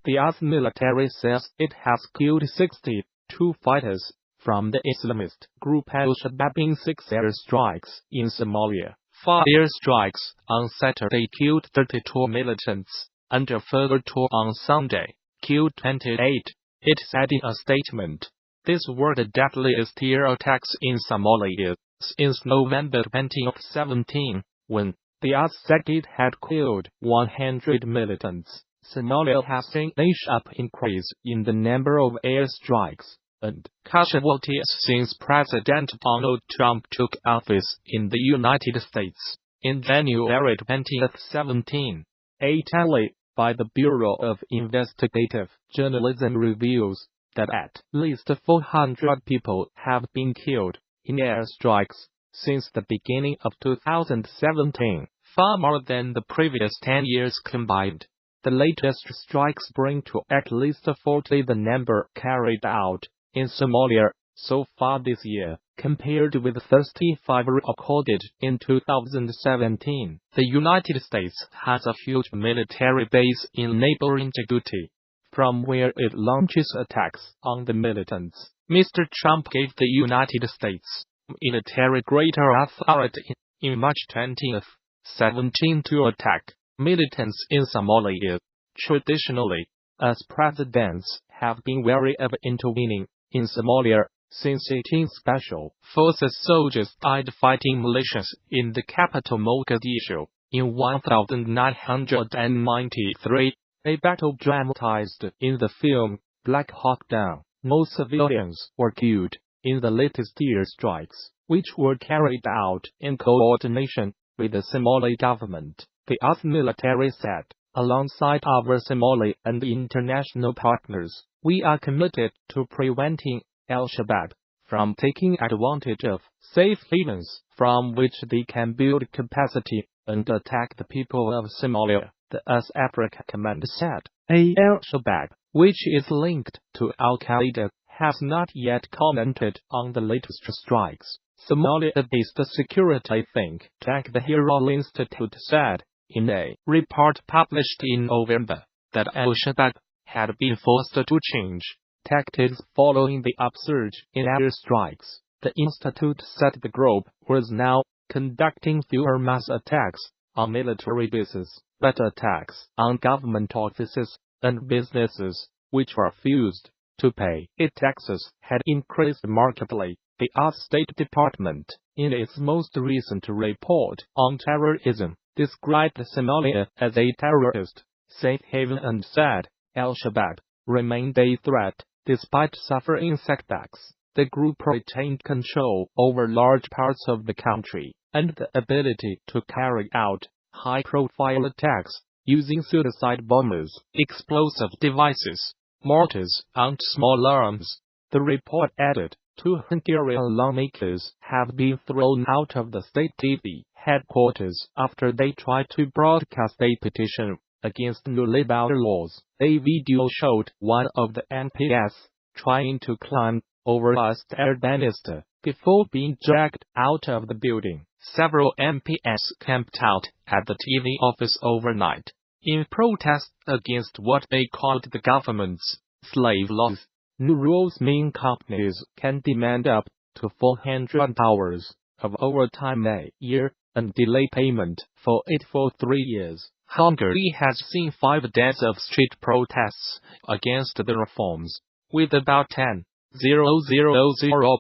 The US military says it has killed 62 fighters from the Islamist group al-Shabab in 6 airstrikes in Somalia. 5 airstrikes on Saturday killed 32 militants, and a further 2 on Sunday killed 28, it said in a statement. These were the deadliest air attacks in Somalia since November 2017, when the US said it had killed 100 militants. Somalia has seen a sharp increase in the number of airstrikes and casualties since President Donald Trump took office in the United States. In January 2017, a tally by the Bureau of Investigative Journalism reveals that at least 400 people have been killed in airstrikes since the beginning of 2017, far more than the previous 10 years combined. The latest strikes bring to at least 40 the number carried out in Somalia so far this year, compared with 35 recorded in 2017. The United States has a huge military base in neighboring Djibouti, from where it launches attacks on the militants. Mr. Trump gave the United States military greater authority in March 2017 to attack militants in Somalia. Traditionally, US presidents have been wary of intervening in Somalia since 18 Special Forces soldiers died fighting militias in the capital Mogadishu in 1993, a battle dramatized in the film Black Hawk Down. No civilians were killed in the latest airstrikes, which were carried out in coordination with the Somali government. The US military said, alongside our Somali and international partners, we are committed to preventing al-Shabab from taking advantage of safe havens from which they can build capacity and attack the people of Somalia, the US Africa Command said. Al-Shabab, which is linked to al-Qaeda, has not yet commented on the latest strikes. Somalia-based security think tank the Herald Institute said, in a report published in November, that al-Shabab had been forced to change tactics following the upsurge in airstrikes. The institute said the group was now conducting fewer mass attacks on military bases, but attacks on government offices and businesses, which refused to pay its taxes, had increased markedly. The US State Department, in its most recent report on terrorism, described Somalia as a terrorist safe haven and said al-Shabab remained a threat despite suffering setbacks. The group retained control over large parts of the country and the ability to carry out high-profile attacks using suicide bombers, explosive devices, mortars, and small arms. The report added, 2 Hungarian lawmakers have been thrown out of the state TV headquarters after they tried to broadcast a petition against new labor laws. A video showed one of the MPs trying to climb over a stair banister before being dragged out of the building. Several MPs camped out at the TV office overnight in protest against what they called the government's slave laws. New rules mean companies can demand up to 400 hours of overtime a year and delay payment for it for 3 years. Hungary has seen 5 days of street protests against the reforms, with about 10,000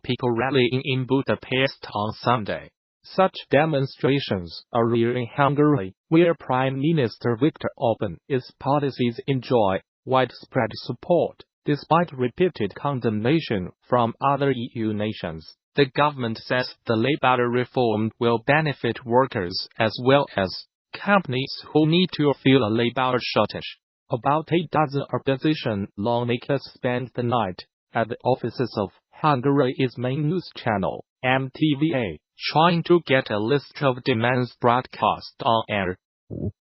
people rallying in Budapest on Sunday. Such demonstrations are rare in Hungary, where Prime Minister Viktor Orban's policies enjoy widespread support. Despite repeated condemnation from other EU nations, the government says the labor reform will benefit workers as well as companies who need to fill a labor shortage. About a dozen opposition lawmakers spent the night at the offices of Hungary's main news channel, MTVA, trying to get a list of demands broadcast on air.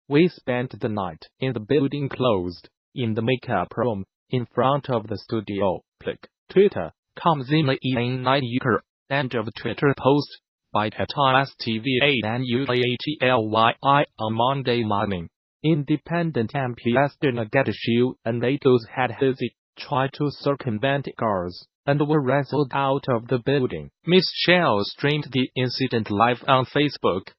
We spent the night in the building closed, in the makeup room, in front of the studio. Click Twitter.com /9 End of Twitter post by @STVA and UATLYI on Monday morning. Independent MPs Mogadishu and Lagos had tried to circumvent guards and were wrestled out of the building. Ms. Shell streamed the incident live on Facebook.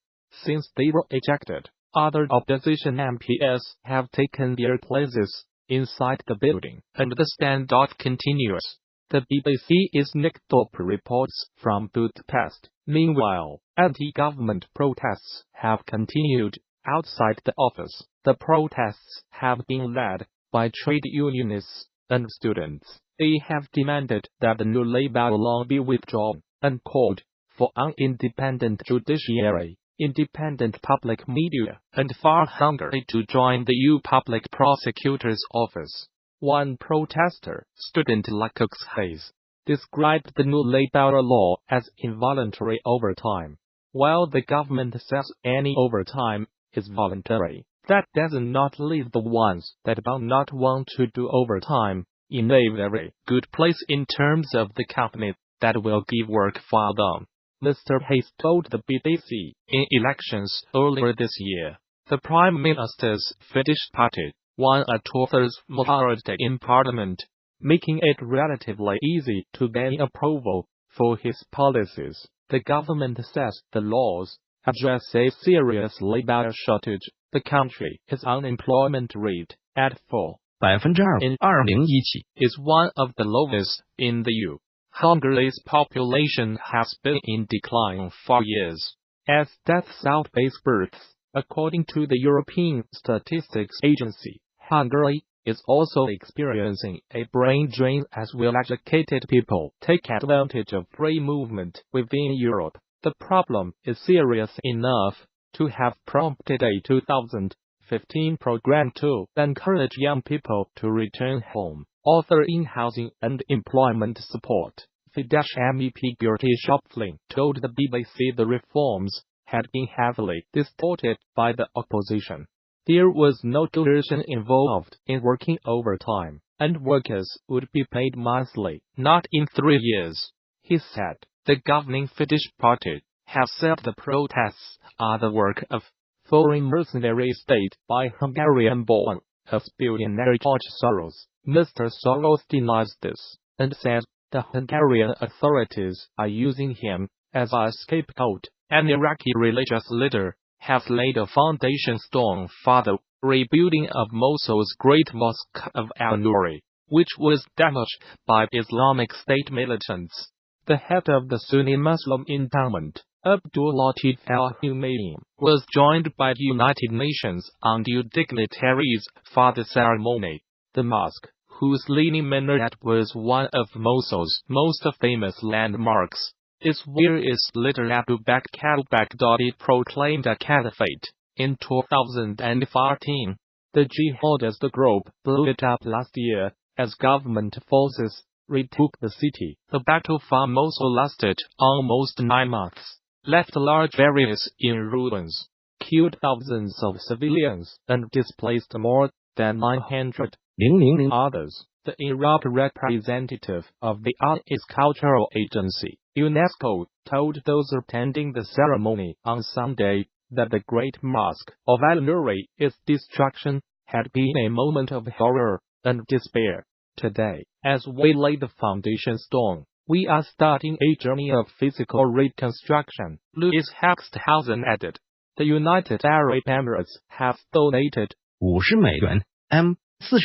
Since they were ejected, other opposition MPs have taken their places inside the building, and the standoff continues. The BBC's Nick Thorpe reports from Budapest. Meanwhile, anti-government protests have continued outside the office. The protests have been led by trade unionists and students. They have demanded that the new labor law be withdrawn and called for an independent judiciary, independent public media, and for Hungary to join the EU Public Prosecutor's Office. One protester, student Lakux Hayes, described the new labor law as involuntary overtime. While the government says any overtime is voluntary, that does not leave the ones that do not want to do overtime in a very good place in terms of the company that will give work for them. Mr. Hayes told the BBC in elections earlier this year, the Prime Minister's Fidesz party won a two-thirds majority in Parliament, making it relatively easy to gain approval for his policies. The government says the laws address a serious labor shortage. The country's unemployment rate at 4.2% is one of the lowest in the EU. Hungary's population has been in decline for years, as deaths outpace births. According to the European Statistics Agency, Hungary is also experiencing a brain drain as well-educated people take advantage of free movement within Europe. The problem is serious enough to have prompted a 2015 program to encourage young people to return home, offering housing and employment support. Fidesz MEP Geoffrey Rush told the BBC the reforms had been heavily distorted by the opposition. There was no coercion involved in working overtime, and workers would be paid monthly, not in 3 years. He said, the governing Fidesz party have said the protests are the work of foreign mercenary state by Hungarian-born billionaire George Soros. Mr. Soros denies this, and says the Hungarian authorities are using him as a scapegoat. An Iraqi religious leader has laid a foundation stone for the rebuilding of Mosul's great mosque of al-Nouri, which was damaged by Islamic State militants. The head of the Sunni Muslim endowment, Abdul Latif al-Humayim, was joined by United Nations undue dignitaries for the ceremony. The mosque, whose leaning minaret was one of Mosul's most famous landmarks, is where its leader Abu Bakr al-Baghdadi proclaimed a caliphate. In 2014, the jihadist group blew it up last year as government forces retook the city. The battle for Mosul lasted almost 9 months, left large areas in ruins, killed thousands of civilians, and displaced more than 900 others. The Iraq representative of the UN's cultural agency, UNESCO, told those attending the ceremony on Sunday that the Great Mosque of al-Nouri's destruction had been a moment of horror and despair. Today, as we lay the foundation stone, we are starting a journey of physical reconstruction, Louis Hexthausen added. The United Arab Emirates have donated 50美元 (40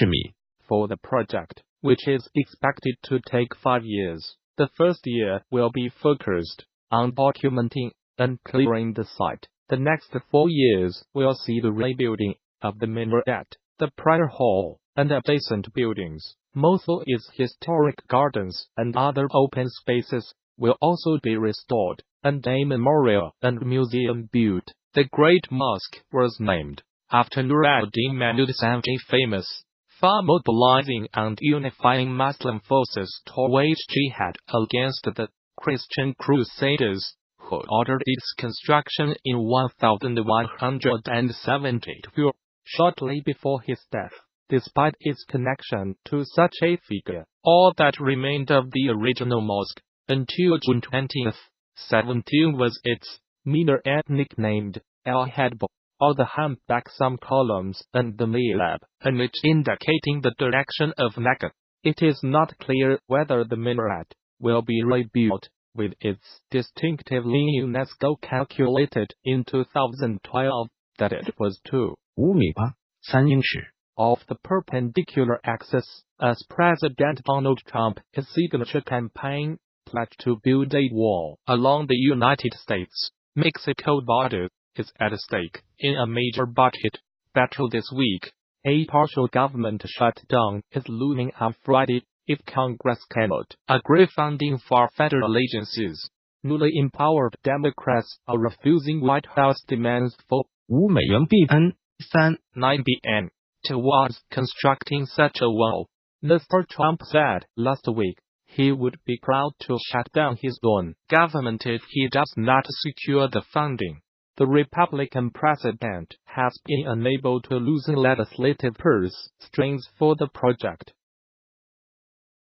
米) for the project, which is expected to take 5 years. The first year will be focused on documenting and clearing the site. The next 4 years will see the rebuilding of the minaret, the prayer hall, and adjacent buildings. Mosul's historic gardens and other open spaces will also be restored, and a memorial and museum built. The Great Mosque was named after Nur ad-Din Mahmud Samji, famous for mobilizing and unifying Muslim forces to wage jihad against the Christian Crusaders, who ordered its construction in 1172, shortly before his death. Despite its connection to such a figure, all that remained of the original mosque until June 2017 was its minaret, nicknamed al-Hadba. or the hump-back-some columns and the Milab, image indicating the direction of Mecca. It is not clear whether the minaret will be rebuilt, with its distinctive lean. UNESCO calculated in 2012 that it was 5米8 3英尺 of the perpendicular axis, as President Donald Trump's signature campaign pledged to build a wall along the United States-Mexico border is at stake in a major budget battle this week. A partial government shutdown is looming on Friday if Congress cannot agree funding for federal agencies. Newly empowered Democrats are refusing White House demands for $5美元币3 $9 billion towards constructing such a wall. Mr. Trump said last week he would be proud to shut down his own government if he does not secure the funding. The Republican president has been unable to loosen legislative purse strings for the project.